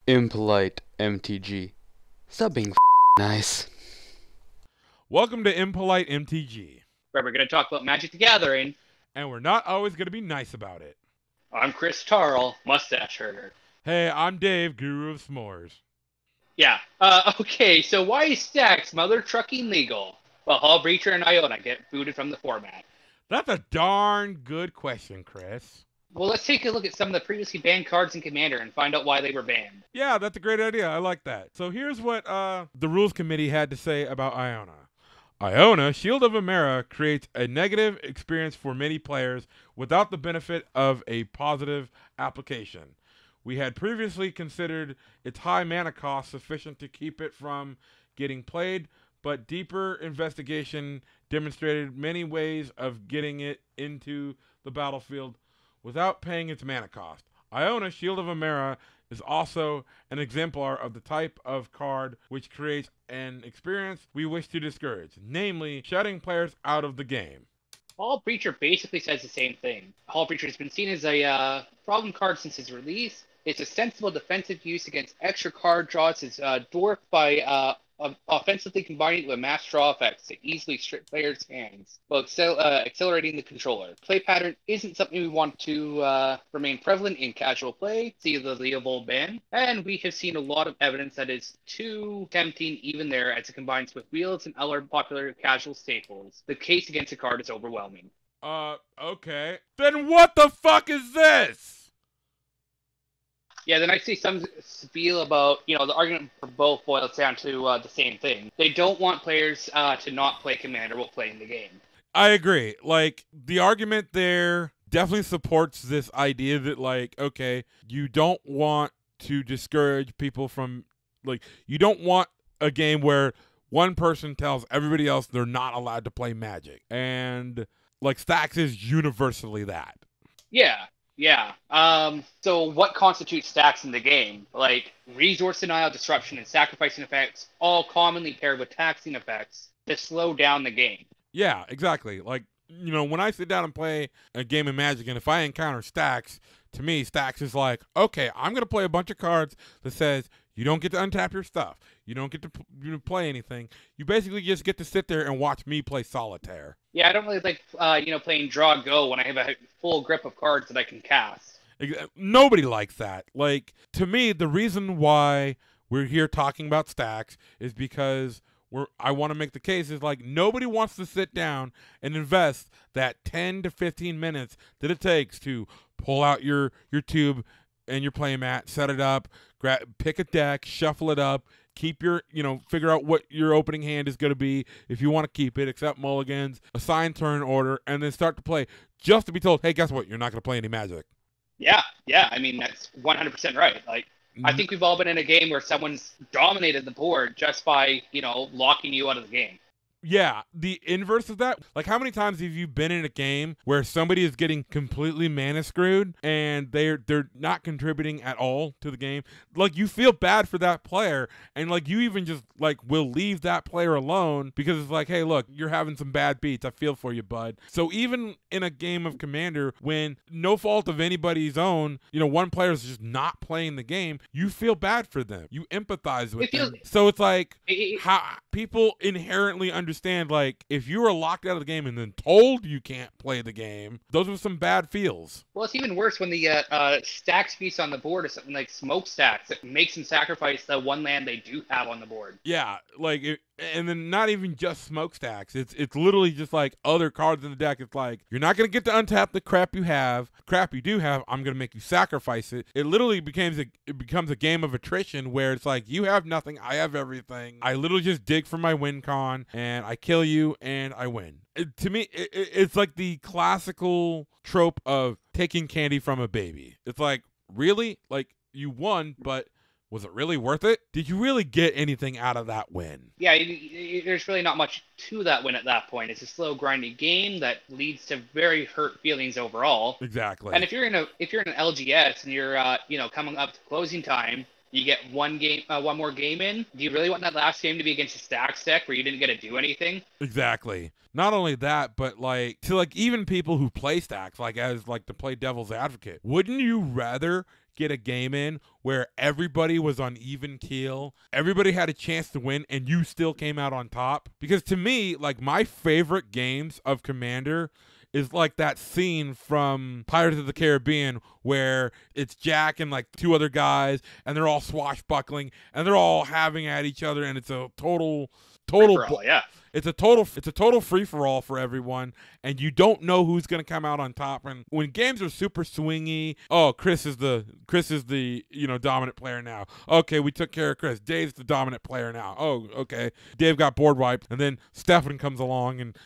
Impolite MTG. Stop being nice. Welcome to Impolite MTG. Where we're going to talk about Magic the Gathering. And we're not always going to be nice about it. I'm Chris Tarl, Mustache Herder. Hey, I'm Dave, Guru of S'mores. Yeah. Okay, so why is Stax mother trucking legal? Well, Hall Breacher and Iona get booted from the format. That's a darn good question, Chris. Well, let's take a look at some of the previously banned cards in Commander and find out why they were banned. Yeah, that's a great idea. I like that. So here's what the Rules Committee had to say about Iona. Iona, Shield of Amera, creates a negative experience for many players without the benefit of a positive application. We had previously considered its high mana cost sufficient to keep it from getting played, but deeper investigation demonstrated many ways of getting it into the battlefield without paying its mana cost. Iona, Shield of Amera, is also an exemplar of the type of card which creates an experience we wish to discourage, namely shutting players out of the game. Hall Breacher basically says the same thing. Hall Breacher has been seen as a problem card since its release. It's a sensible defensive use against extra card draws. It's dwarfed by offensively combining it with mass draw effects to easily strip players' hands, while accelerating the controller. Play pattern isn't something we want to remain prevalent in casual play. See the Leovold ban. And we have seen a lot of evidence that is too tempting even there as it combines with wheels and other popular casual staples. The case against the card is overwhelming. Okay. Then what the fuck is this? Yeah, then I see some spiel about, the argument for both boils down to the same thing. They don't want players to not play Commander while playing the game. I agree. Like, the argument there definitely supports this idea that, like, okay, you don't want to discourage people from, like, you don't want a game where one person tells everybody else they're not allowed to play Magic. And, like, Stax is universally that. Yeah. So what constitutes Stax in the game? Like, resource denial, disruption, and sacrificing effects, all commonly paired with taxing effects to slow down the game. Yeah, exactly. Like, when I sit down and play a game of Magic, and if I encounter Stax, to me, Stax is like, okay, I'm going to play a bunch of cards that says you don't get to untap your stuff. You don't get to play anything. You basically just get to sit there and watch me play solitaire. Yeah, I don't really like, playing draw go when I have a full grip of cards that I can cast. Nobody likes that. Like, to me, the reason why we're here talking about Stax is because I want to make the case is, like, nobody wants to sit down and invest that 10 to 15 minutes that it takes to pull out your tube and your playmat, set it up, pick a deck, shuffle it up, keep your, figure out what your opening hand is going to be if you want to keep it, accept mulligans, assign turn order, and then start to play just to be told, hey, guess what? You're not going to play any Magic. Yeah. I mean, that's 100% right. Like, I think we've all been in a game where someone's dominated the board just by, locking you out of the game. Yeah, the inverse of that. Like, how many times have you been in a game where somebody is getting completely mana screwed and they're not contributing at all to the game? Like, you feel bad for that player, and, like, you even just, like, will leave that player alone because it's like, hey, look, you're having some bad beats. I feel for you, bud. So even in a game of Commander, when no fault of anybody's own, one player is just not playing the game, you feel bad for them. You empathize with them. So it's like how people inherently understand, like, if you are locked out of the game and then told you can't play the game, those are some bad feels. Well, it's even worse when the Stax piece on the board is something like Smokestacks that makes them sacrifice the one land they do have on the board. Yeah, like, and then not even just Smokestacks. It's literally just like other cards in the deck. It's like, you're not going to get to untap the crap you have. Crap you do have, I'm going to make you sacrifice it. It literally becomes a game of attrition where it's like, you have nothing, I have everything. I literally just dig for my win con, and I kill you, and I win. To me, it's like the classical trope of taking candy from a baby. It's like, really? Like, you won, but was it really worth it? Did you really get anything out of that win? Yeah, there's really not much to that win at that point. It's a slow, grindy game that leads to very hurt feelings overall. Exactly. And if you're in an LGS and you're coming up to closing time, you get one more game in. Do you really want that last game to be against a Stax deck where you didn't get to do anything? Exactly. Not only that, but to even people who play Stax, like, as like to play devil's advocate, wouldn't you rather get a game in where everybody was on even keel, everybody had a chance to win, and you still came out on top. Because to me, like, my favorite games of Commander is like that scene from Pirates of the Caribbean where it's Jack and like two other guys, and they're all swashbuckling, and they're all having at each other, and it's a total Free-for-all, yeah. It's a total free-for-all for everyone, and you don't know who's going to come out on top. And when games are super swingy, oh, Chris is the dominant player now. Okay, we took care of Chris. Dave's the dominant player now. Oh, okay. Dave got board wiped, and then Stefan comes along, and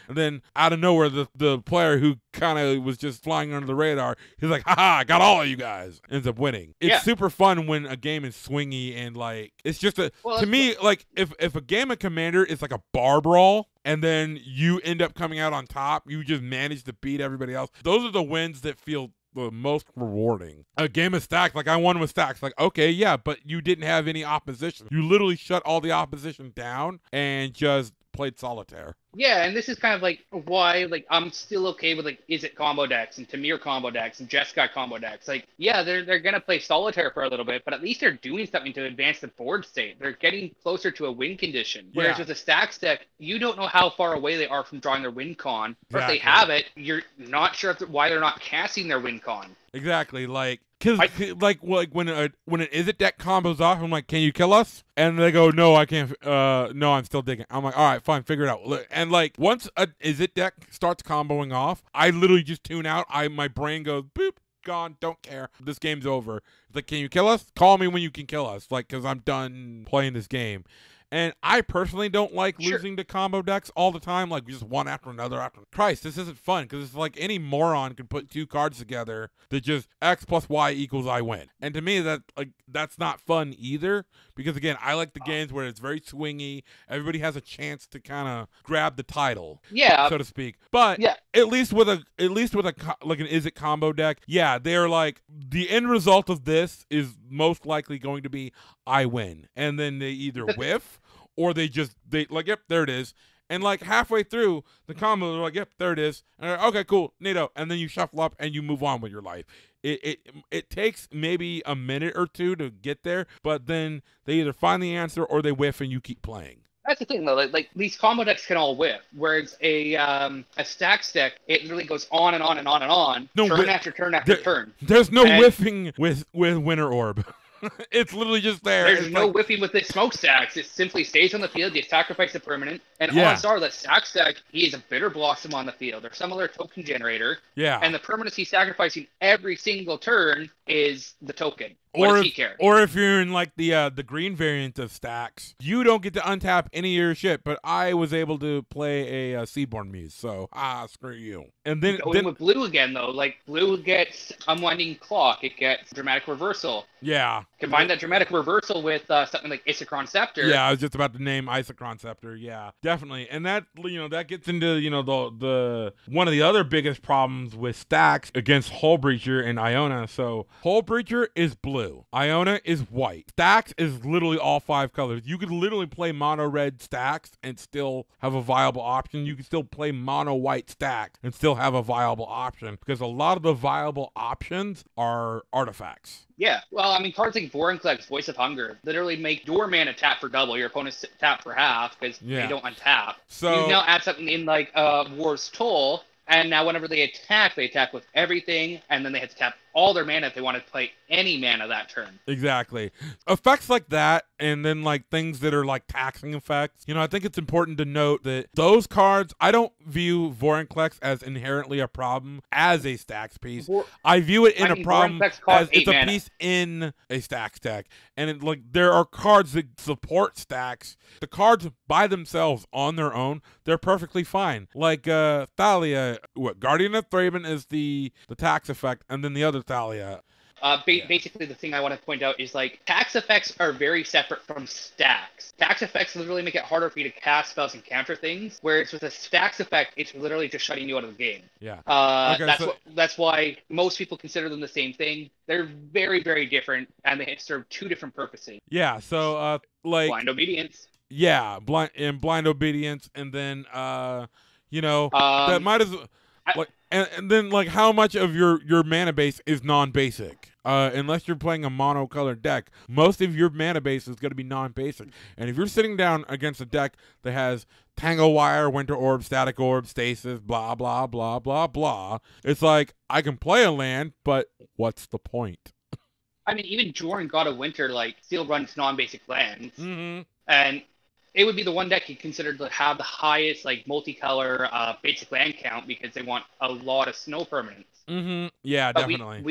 then out of nowhere, the player who kind of was just flying under the radar, he's like, haha, I got all of you guys, ends up winning. It's super fun when a game is swingy, and like, it's just to me, like, if a game of Commander is like a bar brawl, and then you end up coming out on top, you just manage to beat everybody else. Those are the wins that feel the most rewarding. A game of Stax, like I won with Stax, like, okay, yeah, but you didn't have any opposition. You literally shut all the opposition down and just played solitaire. Yeah, and this is kind of like why, like, I'm still okay with, like, is it combo decks and Tamir combo decks and Jessica combo decks. Like, yeah, they're gonna play solitaire for a little bit, but at least they're doing something to advance the board state. They're getting closer to a win condition. Whereas with a Stax deck, you don't know how far away they are from drawing their win con. Or if they have it, you're not sure why they're not casting their win con. Exactly, like, because like when an is it deck combos off, I'm like, can you kill us? And they go, no, I can't. No, I'm still digging. I'm like, all right, fine, figure it out. And like, once a is it deck starts comboing off, I literally just tune out. My brain goes boop, gone, don't care. This game's over. It's like, can you kill us? Call me when you can kill us, like, because I'm done playing this game. And I personally don't like losing to combo decks all the time, like just one after another. Christ, this isn't fun, because it's like any moron can put two cards together that just X plus Y equals I win. And to me, that's not fun either, because again, I like the games where it's very swingy. Everybody has a chance to kind of grab the title, so to speak. But at least with an is it combo deck, they're like, the end result of this is most likely going to be I win, and then they either whiff or they like, yep, there it is. And like halfway through the combo, they're like, yep, there it is. And like, okay, cool, neato. And then you shuffle up and you move on with your life. It takes maybe a minute or two to get there, but then they either find the answer or they whiff and you keep playing. That's the thing, though. Like these combo decks can all whiff, whereas a Stax deck, it literally goes on and on and on and on, turn after turn after turn. There's no whiffing with Winter Orb. It's literally just there. There's no whiffing with the smokestacks. It simply stays on the field. You sacrifice the permanent. And odds are that Stax deck, he is a Bitter Blossom on the field or some other token generator. Yeah. And the permanents he's sacrificing every single turn is the token. What does he care? Or if you're in like the green variant of Stax, you don't get to untap any of your shit, but I was able to play a Seaborn Muse, so screw you. And then going with blue again, though, like blue gets Unwinding Clock, it gets Dramatic Reversal. Yeah. Combine that Dramatic Reversal with something like Isochron Scepter. Yeah, I was just about to name Isochron Scepter. Yeah, definitely. And that, that gets into, the one of the other biggest problems with Stax against Hull Breacher and Iona. So Hull Breacher is blue. Iona is white. Stax is literally all 5 colors. You could literally play mono red Stax and still have a viable option. You could still play mono white Stax and still have a viable option, because a lot of the viable options are artifacts. Yeah, well, I mean, cards like Vorinclex, Voice of Hunger, literally make your mana tap for double, your opponent's tap for half, because they don't untap. So you now add something in like War's Toll, and now whenever they attack with everything, and then they have to tap all their mana if they want to play any mana that turn. Exactly. Effects like that, and then like things that are like taxing effects. I think it's important to note that those cards, I don't view Vorinclex as inherently a problem as a Stax piece. I view it in a problem as it's a piece in a Stax deck. And there are cards that support Stax. The cards by themselves on their own, they're perfectly fine. Like Thalia, Guardian of Thraben is the tax effect, and then the other Thalia. Basically, the thing I want to point out is, like, tax effects are very separate from stacks. Tax effects literally make it harder for you to cast spells and counter things, whereas with a stacks effect, it's literally just shutting you out of the game. Yeah. That's why most people consider them the same thing. They're very, very different, and they serve 2 different purposes. Yeah, so, Blind Obedience. Yeah, blind obedience, and then, that might as well... And then, like, how much of your mana base is non-basic? Unless you're playing a monocolored deck, most of your mana base is going to be non-basic. And if you're sitting down against a deck that has Tangle Wire, Winter Orb, Static Orb, Stasis, blah, blah, blah, blah, blah, it's like, I can play a land, but what's the point? I mean, even Jordan God of Winter, like, still runs non-basic lands. Mm-hmm. And it would be the one deck you consider to have the highest, like, multicolor basic land count because they want a lot of snow permanents. Mm-hmm. Yeah, But definitely.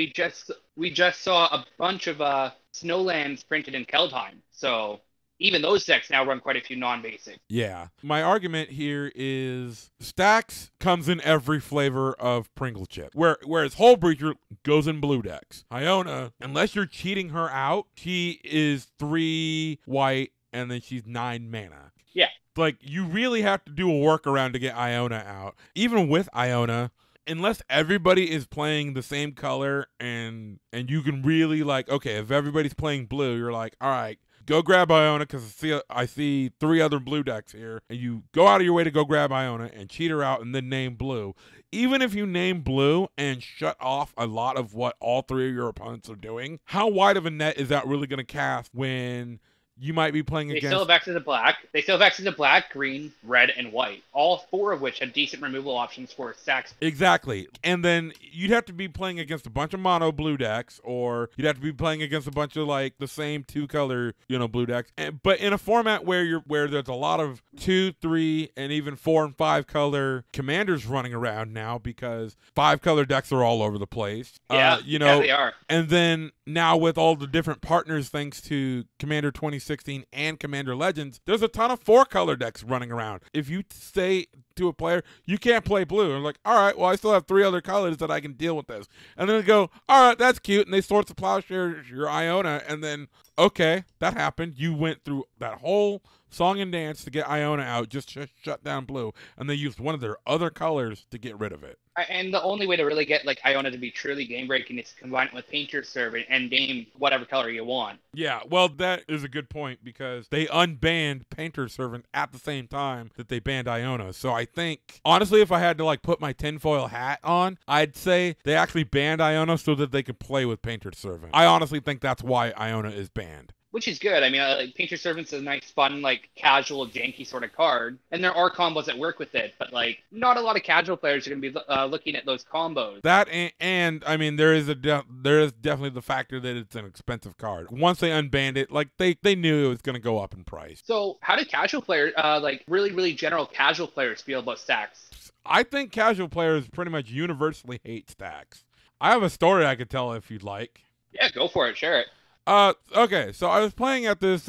we just saw a bunch of snow lands printed in Keldheim. So even those decks now run quite a few non-basic. Yeah. My argument here is Stax comes in every flavor of Pringle chip, whereas Hull Breacher goes in blue decks. Iona, unless you're cheating her out, she is 3 white and then she's 9 mana. Yeah. Like, you really have to do a workaround to get Iona out. Even with Iona, unless everybody is playing the same color and you can really, like, okay, if everybody's playing blue, you're like, all right, go grab Iona because I see 3 other blue decks here, and you go out of your way to go grab Iona and cheat her out and then name blue. Even if you name blue and shut off a lot of what all 3 of your opponents are doing, how wide of a net is that really going to cast when you might be playing against... They still have access to black. They still have access to black, green, red, and white. All 4 of which have decent removal options for Stax. Exactly. And then you'd have to be playing against a bunch of mono blue decks, or you'd have to be playing against a bunch of, like, the same 2-color, blue decks. But in a format where there's a lot of 2, 3, and even 4 and 5 color commanders running around now because 5-color decks are all over the place. Yeah, yeah, they are. And then now with all the different partners thanks to Commander 2016 and Commander Legends, there's a ton of 4-color decks running around. If you say to a player, you can't play blue, I'm like, all right, well, I still have 3 other colors that I can deal with this. And then they go, all right, that's cute. And they Swords to Plowshare your Iona. And then, okay, that happened. You went through that whole song and dance to get Iona out, just shut down blue. And they used one of their other colors to get rid of it. And the only way to really get, like, Iona to be truly game-breaking is to combine it with Painter's Servant and name whatever color you want. Yeah, well, that is a good point because they unbanned Painter's Servant at the same time that they banned Iona. So I think, honestly, if I had to, like, put my tinfoil hat on, I'd say they actually banned Iona so that they could play with Painter's Servant. I honestly think that's why Iona is banned. Which is good. I mean, like, Painter's Servant's a nice, fun, like, casual, janky sort of card. And there are combos that work with it, but, like, not a lot of casual players are going to be looking at those combos. That and I mean, there is definitely the factor that it's an expensive card. Once they unbanned it, like, they knew it was going to go up in price. So how do casual players, like, really, really general casual players feel about Stax? I think casual players pretty much universally hate Stax. I have a story I could tell if you'd like. Yeah, go for it. Share it. Okay, so I was playing at this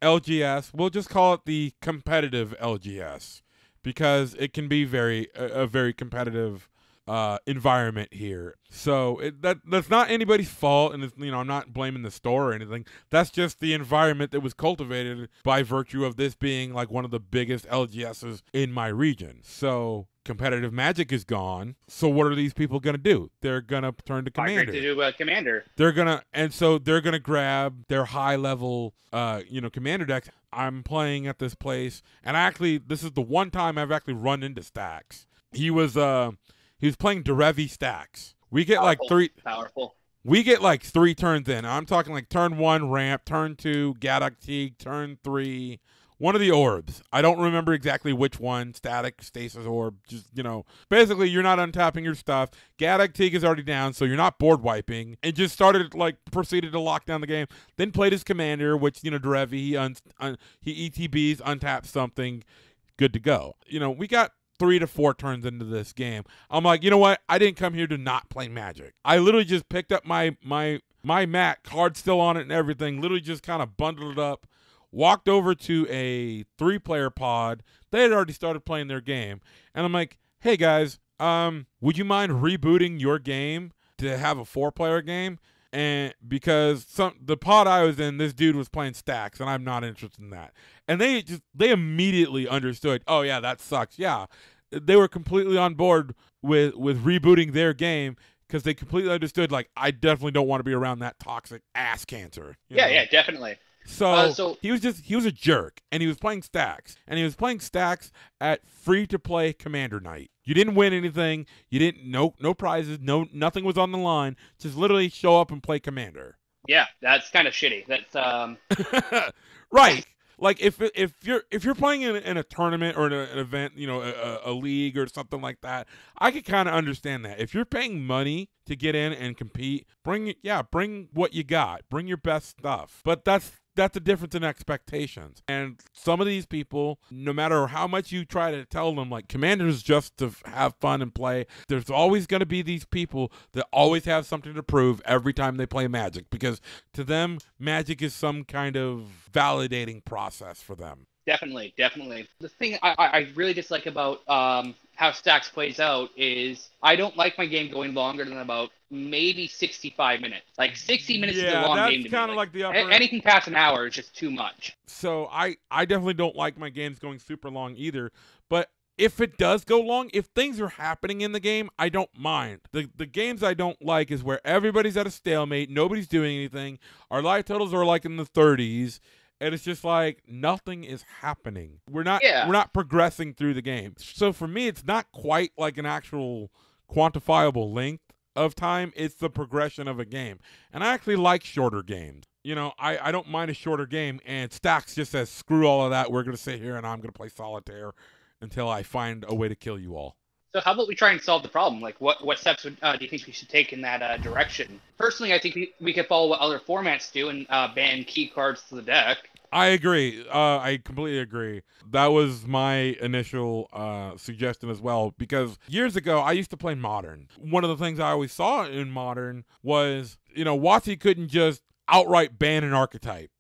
LGS. We'll just call it the competitive LGS because it can be a very competitive environment here. So that's not anybody's fault, and it's, I'm not blaming the store or anything. That's just the environment that was cultivated by virtue of this being like one of the biggest LGSs in my region. So competitive Magic is gone. So what are these people gonna do? They're gonna turn to Commander. Migrate to do Commander. They're gonna grab their high level, Commander decks. I'm playing at this place, and actually, this is the one time I've actually run into Stax. He was playing Derevi Stax. We get Powerful. We get like 3 turns in. I'm talking like turn 1 ramp, turn 2 Gaddock Teague, turn 3 one of the orbs. I don't remember exactly which one. Static, Stasis Orb. Just, basically you're not untapping your stuff. Gaddock Teague is already down, so you're not board wiping. And just proceeded to lock down the game. Then played his commander, which, Derevi, he ETBs, untaps something. Good to go. We got 3 to 4 turns into this game. I'm like, you know what? I didn't come here to not play Magic. I literally just picked up my mat, card still on it and everything, literally just kind of bundled it up, walked over to a 3-player pod. They had already started playing their game. And I'm like, hey guys, would you mind rebooting your game to have a 4-player game? And because the pod I was in, this dude was playing Stax, and I'm not interested in that. And they immediately understood, oh yeah, that sucks. Yeah. They were completely on board with rebooting their game because they completely understood, like, I definitely don't want to be around that toxic ass cancer. Yeah, definitely. So he was a jerk, and he was playing Stax, at free-to-play Commander Night. You didn't win anything. You didn't no prizes. Nothing was on the line. Just literally show up and play Commander. Yeah, that's kind of shitty. That's right. Like if you're playing in a tournament or an event, a league or something like that, I could kind of understand that. If you're paying money to get in and compete, bring what you got, bring your best stuff. But that's a difference in expectations. And some of these people, no matter how much you try to tell them, like, Commander's just to have fun and play, there's always going to be these people that always have something to prove every time they play Magic, because to them, Magic is some kind of validating process for them. Definitely. The thing I really dislike about how Stax plays out is I don't like my game going longer than about maybe 65 minutes. Like 60 minutes is a long game to me. Yeah, that's kind of like the upper end. Anything past an hour is just too much. So I definitely don't like my games going super long either. But if it does go long, if things are happening in the game, I don't mind. The games I don't like is where everybody's at a stalemate, nobody's doing anything, our life totals are like in the 30s. And it's just like nothing is happening. We're not progressing through the game. So for me, it's not quite like an actual quantifiable length of time. It's the progression of a game. And I actually like shorter games. I don't mind a shorter game. And Stax just says, screw all of that. We're going to sit here and I'm going to play solitaire until I find a way to kill you all. So how about we try and solve the problem? Like, what steps do you think we should take in that direction? Personally, I think we could follow what other formats do and ban key cards to the deck. I agree. I completely agree. That was my initial suggestion as well, because years ago, I used to play Modern. One of the things I always saw in Modern was, WotC couldn't just outright ban an archetype.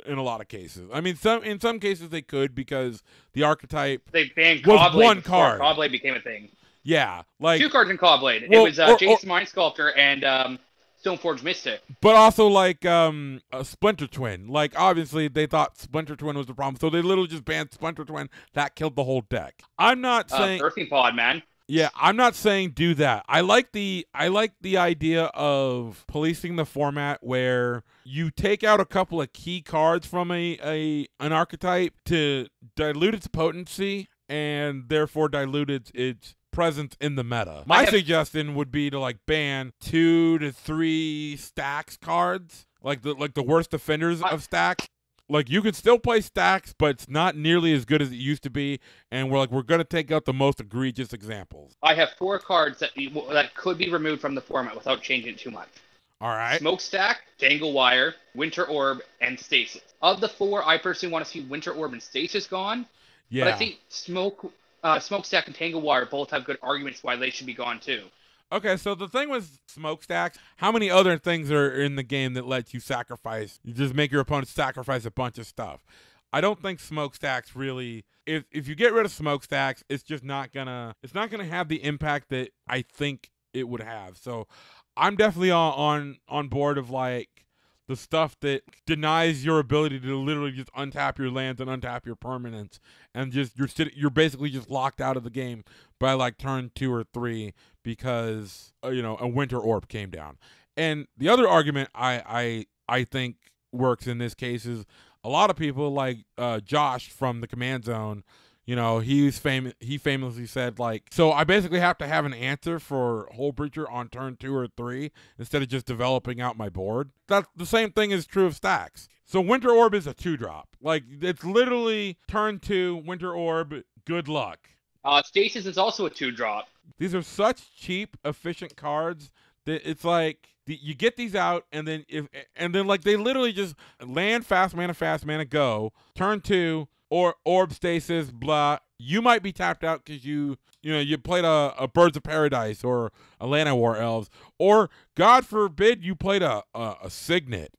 In a lot of cases. I mean, in some cases they could, because the archetype they banned was Cawblade one card. Cawblade became a thing. Yeah, like 2 cards in Cawblade. Well, it was Jason Mind Sculptor and Stoneforge Mystic. But also like a Splinter Twin. Like obviously they thought Splinter Twin was the problem, so they literally just banned Splinter Twin. That killed the whole deck. I'm not saying Earthing Pod, man. Yeah, I'm not saying do that. I like the idea of policing the format where you take out a couple of key cards from an archetype to dilute its potency and therefore dilute its presence in the meta. My suggestion would be to like ban 2 to 3 Stax cards, like the worst defenders of Stax. Like, you can still play Stax, but it's not nearly as good as it used to be, and we're going to take out the most egregious examples. I have 4 cards that could be removed from the format without changing it too much. All right. Smokestack, Tangle Wire, Winter Orb, and Stasis. Of the 4, I personally want to see Winter Orb and Stasis gone. Yeah. But I think Smokestack and Tangle Wire both have good arguments why they should be gone too. Okay, so the thing with Smokestacks, how many other things are in the game that lets you sacrifice? You just make your opponent sacrifice a bunch of stuff. I don't think Smokestacks really. If you get rid of Smokestacks, it's just not gonna have the impact that I think it would have. So I'm definitely on board of like the stuff that denies your ability to literally just untap your lands and untap your permanents, and just you're basically just locked out of the game by like turn 2 or 3 because a Winter Orb came down. And the other argument I think works in this case is a lot of people like Josh from the Command Zone. He famously said, like, so I basically have to have an answer for Hull Breacher on turn 2 or 3 instead of just developing out my board. That's the same thing is true of Stax. So Winter Orb is a 2-drop. Like, it's literally turn 2, Winter Orb, good luck. Stasis is also a 2-drop. These are such cheap, efficient cards that it's like you get these out, and then like they literally just land fast mana, go, turn 2, or Orb Stasis, blah. You might be tapped out because you played a Birds of Paradise or a Llanowar Elves, or God forbid you played a Signet.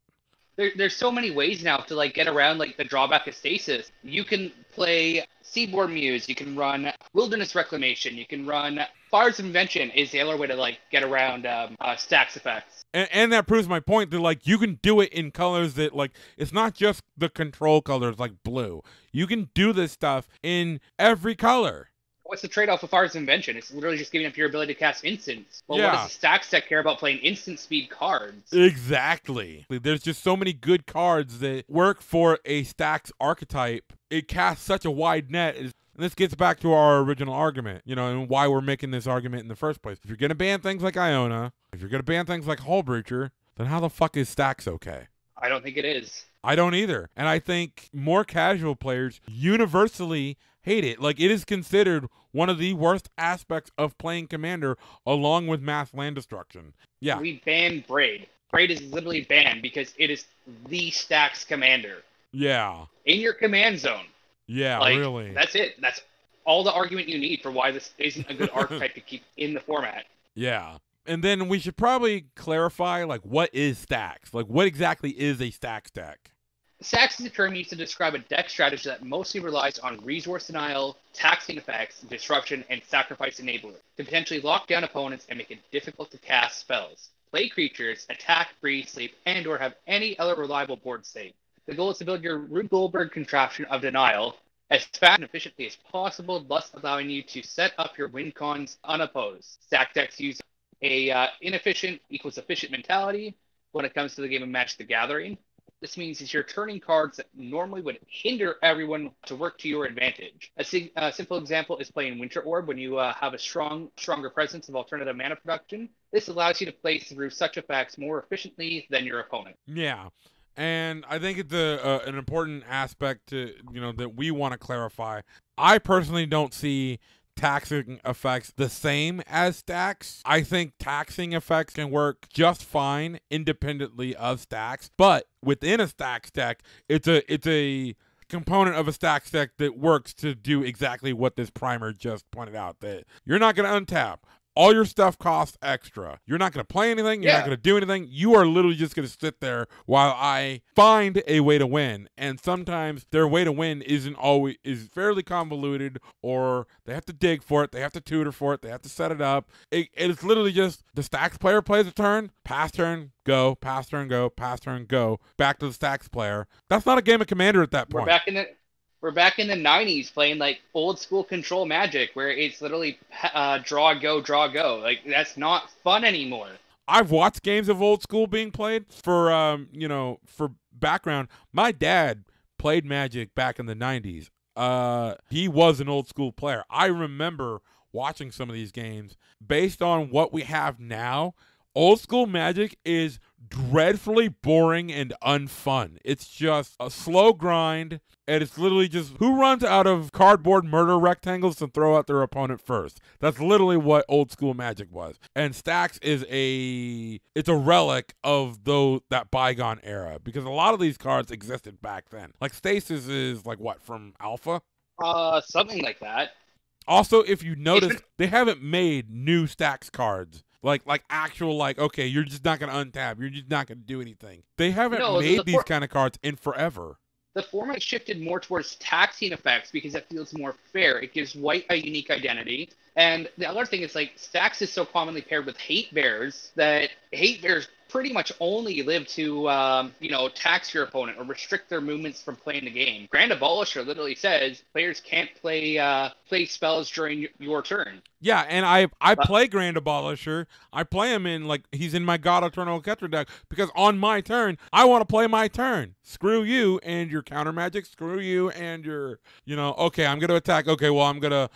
There's so many ways now to like get around like the drawback of Stasis. You can play Seaboard Muse, you can run Wilderness Reclamation, you can run Fires of Invention is the other way to like get around Stax effects. And that proves my point that like you can do it in colors that like it's not just the control colors like blue. You can do this stuff in every color. What's the trade-off of Far's invention? It's literally just giving up your ability to cast instants. Well, Yeah. what does the Stax deck care about playing instant speed cards? Exactly. There's just so many good cards that work for a Stax archetype. It casts such a wide net. And this gets back to our original argument, and why we're making this argument in the first place. If you're going to ban things like Iona, if you're going to ban things like Hull Breacher, then how the fuck is Stax okay? I don't think it is. I don't either. And I think more casual players universally hate it. Like, it is considered one of the worst aspects of playing Commander along with mass land destruction. Yeah. We banned Braid. Braid is literally banned because it is the Stax commander. Yeah. In your command zone. Yeah, like, really. That's it. That's all the argument you need for why this isn't a good archetype to keep in the format. Yeah. And then we should probably clarify, like, what is Stax? Like, what exactly is a Stax deck? Stax is a term used to describe a deck strategy that mostly relies on resource denial, taxing effects, disruption, and sacrifice enabler to potentially lock down opponents and make it difficult to cast spells, play creatures, attack, breathe, sleep, and or have any other reliable board state. The goal is to build your Rube Goldberg contraption of denial as fast and efficiently as possible, thus allowing you to set up your win cons unopposed. Stack decks use a inefficient equals efficient mentality when it comes to the game of Magic the Gathering. This means is you're turning cards that normally would hinder everyone to work to your advantage. A simple example is playing Winter Orb when you have a stronger presence of alternative mana production. This allows you to play through such effects more efficiently than your opponent. Yeah. And I think it's an important aspect to, that we want to clarify. I personally don't see taxing effects the same as Stax. I think taxing effects can work just fine independently of Stax, but within a Stax deck, it's a component of a Stax deck that works to do exactly what this primer just pointed out, that you're not going to untap. All your stuff costs extra. You're not going to play anything. You're not going to do anything. You are literally just going to sit there while I find a way to win. And sometimes their way to win is fairly convoluted, or they have to dig for it. They have to tutor for it. They have to set it up. It's literally just the Stax player plays a turn, pass turn, go, pass turn, go, pass turn, go, back to the Stax player. That's not a game of Commander at that point. We're back in the 90s playing like old school control Magic where it's literally draw, go, draw, go. Like, that's not fun anymore. I've watched games of old school being played for background. My dad played Magic back in the 90s. He was an old school player. I remember watching some of these games. Based on what we have now, old school Magic is dreadfully boring and unfun. It's just a slow grind, and it's literally just who runs out of cardboard murder rectangles to throw out their opponent first. That's literally what old school Magic was. And Stax is a relic of that bygone era, because a lot of these cards existed back then. Like Stasis is like what, from Alpha? Something like that. Also, if you notice, they haven't made new Stax cards. Like actual, okay, you're just not going to untap. You're just not going to do anything. They haven't made these kind of cards in forever. The format shifted more towards taxing effects because it feels more fair. It gives white a unique identity. And the other thing is, Stax is so commonly paired with hate bears that hate bears pretty much only live to, tax your opponent or restrict their movements from playing the game. Grand Abolisher literally says players can't play spells during your turn. Yeah, and I play Grand Abolisher. I play him in, he's in my God Eternal Ketra deck, because on my turn, I want to play my turn. Screw you and your counter magic. Screw you and your, okay, I'm going to attack. Okay, well, I'm gonna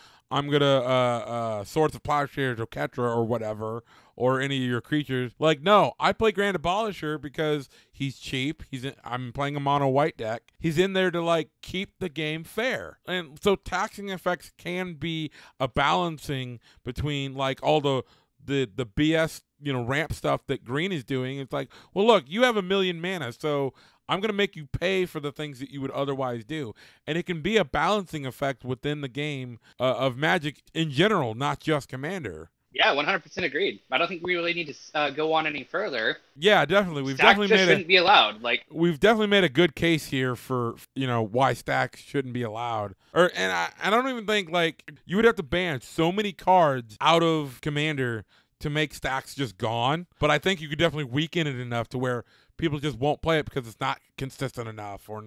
Swords of Plowshares or Ketra or whatever, or any of your creatures. No, I play Grand Abolisher because he's cheap. I'm playing a mono white deck. He's in there to keep the game fair. And so taxing effects can be a balancing between all the BS, ramp stuff that green is doing. It's well, look, you have 1 million mana, so I'm going to make you pay for the things that you would otherwise do. And it can be a balancing effect within the game of Magic in general, not just Commander. Yeah, 100% agreed. I don't think we really need to go on any further. Yeah, definitely. Stax shouldn't be allowed. We've definitely made a good case here for why Stax shouldn't be allowed. And I don't even think you would have to ban so many cards out of Commander to make Stax just gone. But I think you could definitely weaken it enough to where people just won't play it because it's not consistent enough, or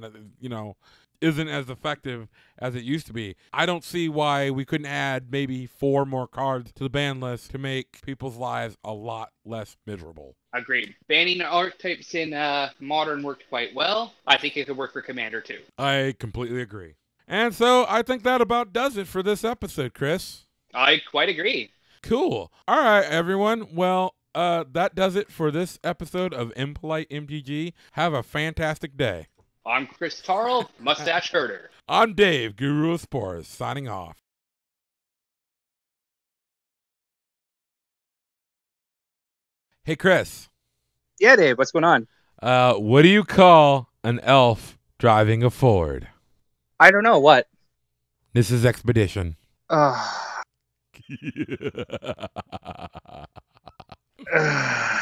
isn't as effective as it used to be. I don't see why we couldn't add maybe 4 more cards to the ban list to make people's lives a lot less miserable. Agreed. Banning archetypes in Modern worked quite well. I think it could work for Commander too. I completely agree. And so I think that about does it for this episode, Chris. I quite agree. Cool. All right, everyone. Well, that does it for this episode of Impolite MTG. Have a fantastic day. I'm Chris Tarl, Mustache Herder. I'm Dave, Guru of Spores, signing off. Hey, Chris. Yeah, Dave, what's going on? What do you call an elf driving a Ford? I don't know, what? This is Expedition. Ugh. Ugh.